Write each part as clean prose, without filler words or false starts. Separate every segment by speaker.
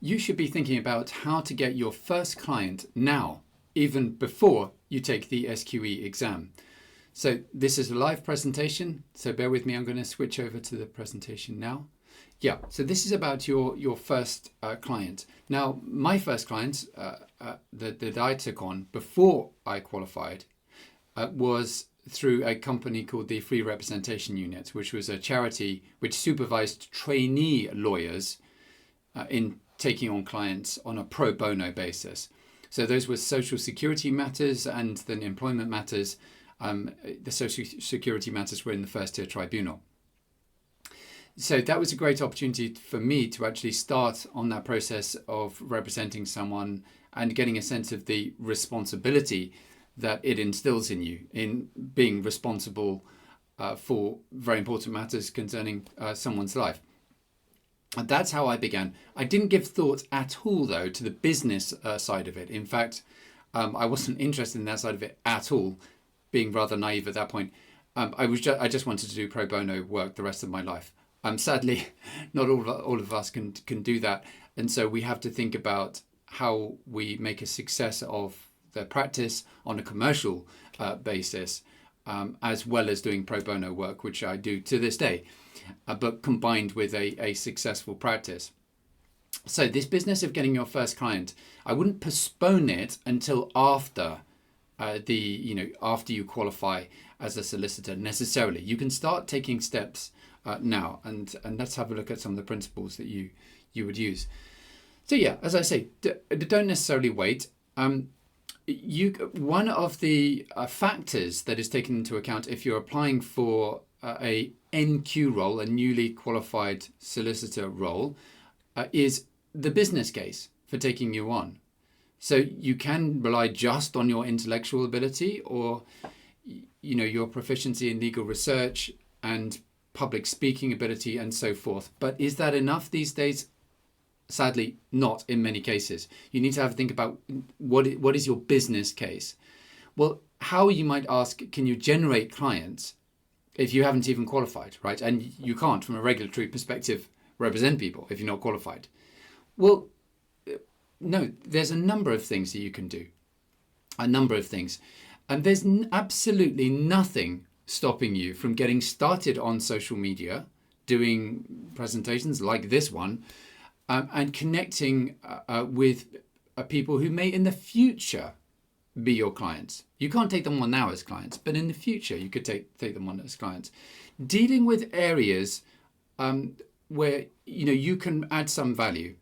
Speaker 1: you should be thinking about how to get your first client now, even before you take the SQE exam. So this is a live presentation, so bear with me. I'm going to switch over to the presentation now. Yeah, so this is about your first client. Now, my first client that I took on before I qualified was through a company called the Free Representation Unit, which was a charity which supervised trainee lawyers in taking on clients on a pro bono basis. So those were social security matters and then employment matters. The social security matters were in the first tier tribunal. So that was a great opportunity for me to actually start on that process of representing someone and getting a sense of the responsibility that it instills in you in being responsible for very important matters concerning someone's life. And that's how I began. I didn't give thought at all, though, to the business side of it. In fact, I wasn't interested in that side of it at all, being rather naive at that point. I just wanted to do pro bono work the rest of my life. Sadly, not all of us can do that. And so we have to think about how we make a success of the practice on a commercial basis, as well as doing pro bono work, which I do to this day, but combined with a successful practice. So this business of getting your first client, I wouldn't postpone it until after after you qualify as a solicitor necessarily. You can start taking steps now, and let's have a look at some of the principles that you would use. So yeah, as I say, don't necessarily wait. One of the factors that is taken into account if you're applying for a NQ role, a newly qualified solicitor role, is the business case for taking you on. So you can rely just on your intellectual ability or your proficiency in legal research and public speaking ability and so forth. But is that enough these days? Sadly, not in many cases. You need to have a think about what is your business case. Well, how, you might ask, can you generate clients if you haven't even qualified, right? And you can't, from a regulatory perspective, represent people if you're not qualified. Well, no, there's a number of things that you can do. A number of things. And there's absolutely nothing stopping you from getting started on social media, doing presentations like this one, and connecting with people who may in the future be your clients. You can't take them on now as clients, but in the future you could take them on as clients. Dealing with areas where you can add some value.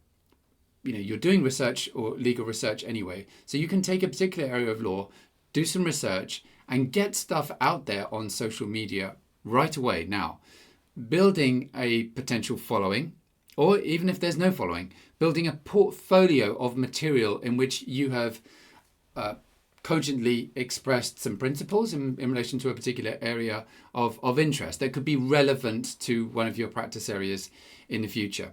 Speaker 1: You're doing research or legal research anyway, so you can take a particular area of law, do some research, and get stuff out there on social media right away now. Building a potential following, or even if there's no following, building a portfolio of material in which you have cogently expressed some principles in relation to a particular area of interest that could be relevant to one of your practice areas in the future.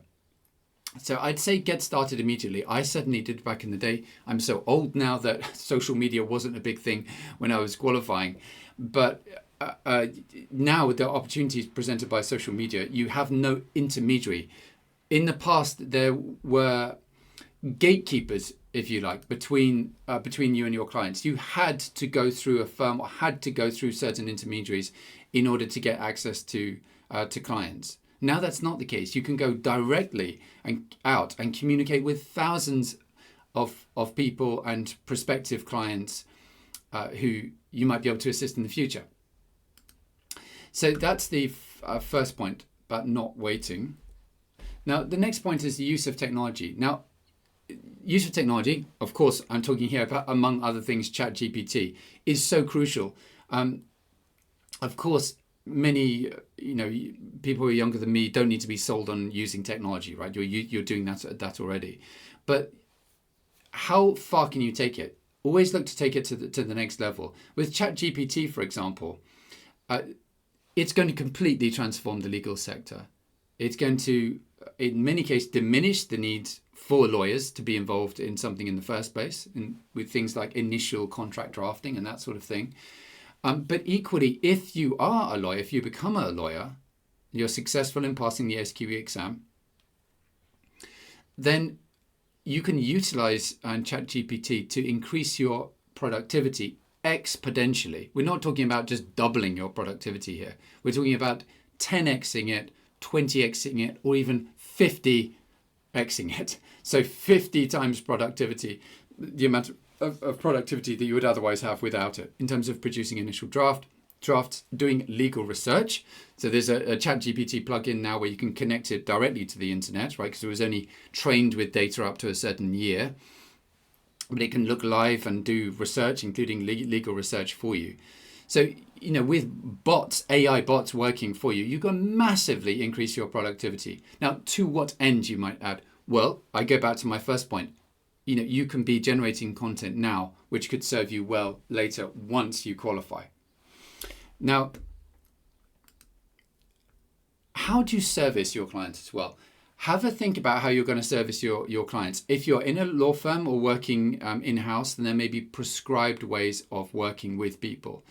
Speaker 1: So I'd say get started immediately. I certainly did back in the day. I'm so old now that social media wasn't a big thing when I was qualifying. But now with the opportunities presented by social media, you have no intermediary. In the past, there were gatekeepers, if you like, between you and your clients. You had to go through a firm or had to go through certain intermediaries in order to get access to clients. Now that's not the case. You can go directly and out and communicate with thousands of people and prospective clients who you might be able to assist in the future. So that's the first point about not waiting. Now, the next point is the use of technology. Now, use of technology, of course, I'm talking here about, among other things, ChatGPT, is so crucial. Of course, many people who are younger than me don't need to be sold on using technology, right? You're doing that already. But how far can you take it? Always look to take it to the next level. With ChatGPT, for example, it's going to completely transform the legal sector. It's going to, in many cases, diminish the need for lawyers to be involved in something in the first place, with things like initial contract drafting and that sort of thing. But equally, if you are a lawyer, if you become a lawyer, you're successful in passing the SQE exam, then you can utilize ChatGPT to increase your productivity exponentially. We're not talking about just doubling your productivity here. We're talking about 10xing it, 20xing it, or even 50xing it. So 50 times productivity, the amount of productivity that you would otherwise have without it, in terms of producing initial drafts, doing legal research. So there's a ChatGPT plugin now where you can connect it directly to the internet, right? Because it was only trained with data up to a certain year. But it can look live and do research, including legal research for you. So, with bots, AI bots working for you, you can massively increase your productivity. Now, to what end, you might add? Well, I go back to my first point. You can be generating content now, which could serve you well later once you qualify. Now, how do you service your clients as well? Have a think about how you're going to service your clients. If you're in a law firm or working in-house, then there may be prescribed ways of working with people.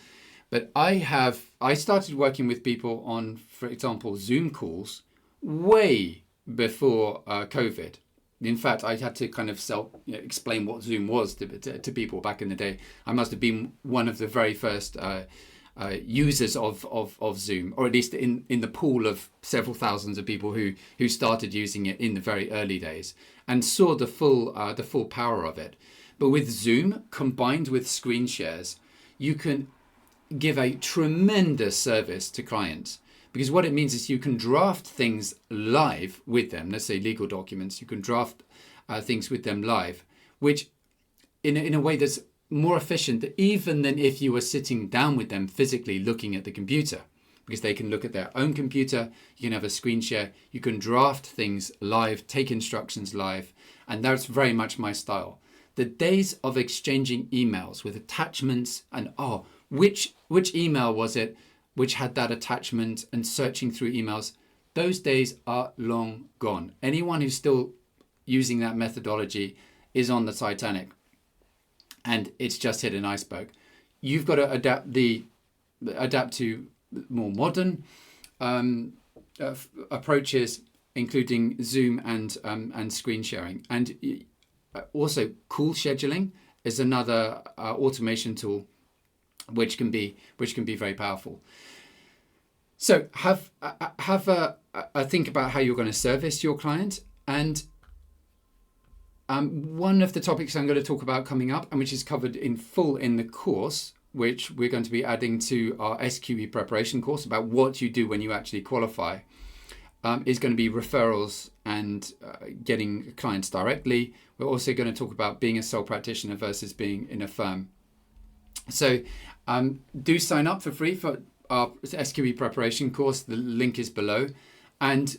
Speaker 1: But I started working with people on, for example, Zoom calls way before COVID. In fact, I had to kind of explain what Zoom was to people back in the day. I must have been one of the very first users of Zoom, or at least in the pool of several thousands of people who started using it in the very early days and saw the full power of it. But with Zoom combined with screen shares, you can give a tremendous service to clients, because what it means is you can draft things live with them. Let's say legal documents, you can draft things with them live, which in a way that's more efficient even than if you were sitting down with them physically looking at the computer, because they can look at their own computer. You can have a screen share, you can draft things live, take instructions live, and that's very much my style. The days of exchanging emails with attachments and which email was it which had that attachment, and searching through emails, those days are long gone. Anyone who's still using that methodology is on the Titanic, and it's just hit an iceberg. You've got to adapt to more modern approaches, including Zoom and screen sharing, and also call scheduling is another automation tool which can be very powerful. So have a think about how you're going to service your client. And one of the topics I'm going to talk about coming up, and which is covered in full in the course, which we're going to be adding to our SQE preparation course about what you do when you actually qualify, is going to be referrals and getting clients directly. We're also going to talk about being a sole practitioner versus being in a firm. So do sign up for free for our SQE preparation course. The link is below, and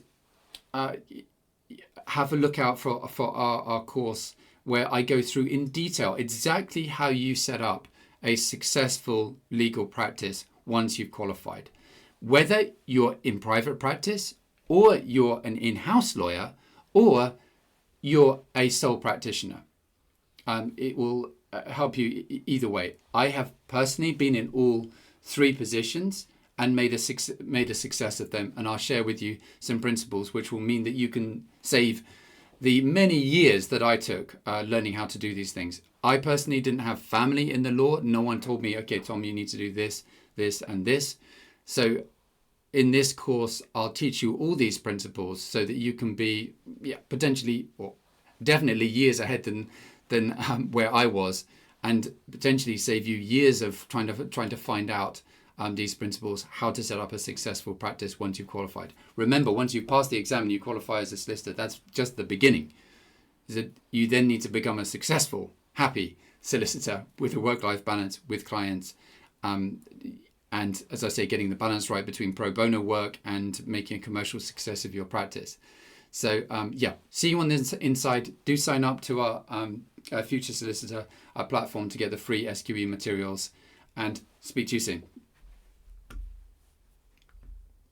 Speaker 1: have a look out for our course, where I go through in detail exactly how you set up a successful legal practice once you've qualified. Whether you're in private practice, or you're an in-house lawyer, or you're a sole practitioner, it will help you either way. I have personally been in all three positions and made a success of them, and I'll share with you some principles which will mean that you can save the many years that I took learning how to do these things. I personally didn't have family in the law. No one told me, okay, Tom, you need to do this, this, and this. So in this course, I'll teach you all these principles so that you can be potentially, or definitely years ahead than where I was, and potentially save you years of trying to find out these principles, how to set up a successful practice once you've qualified. Remember, once you pass the exam and you qualify as a solicitor, that's just the beginning. Is that you then need to become a successful, happy solicitor with a work-life balance with clients, and as I say, getting the balance right between pro bono work and making a commercial success of your practice. So see you on the inside. Do sign up to our Future Solicitor platform to get the free SQE materials, and speak to you soon.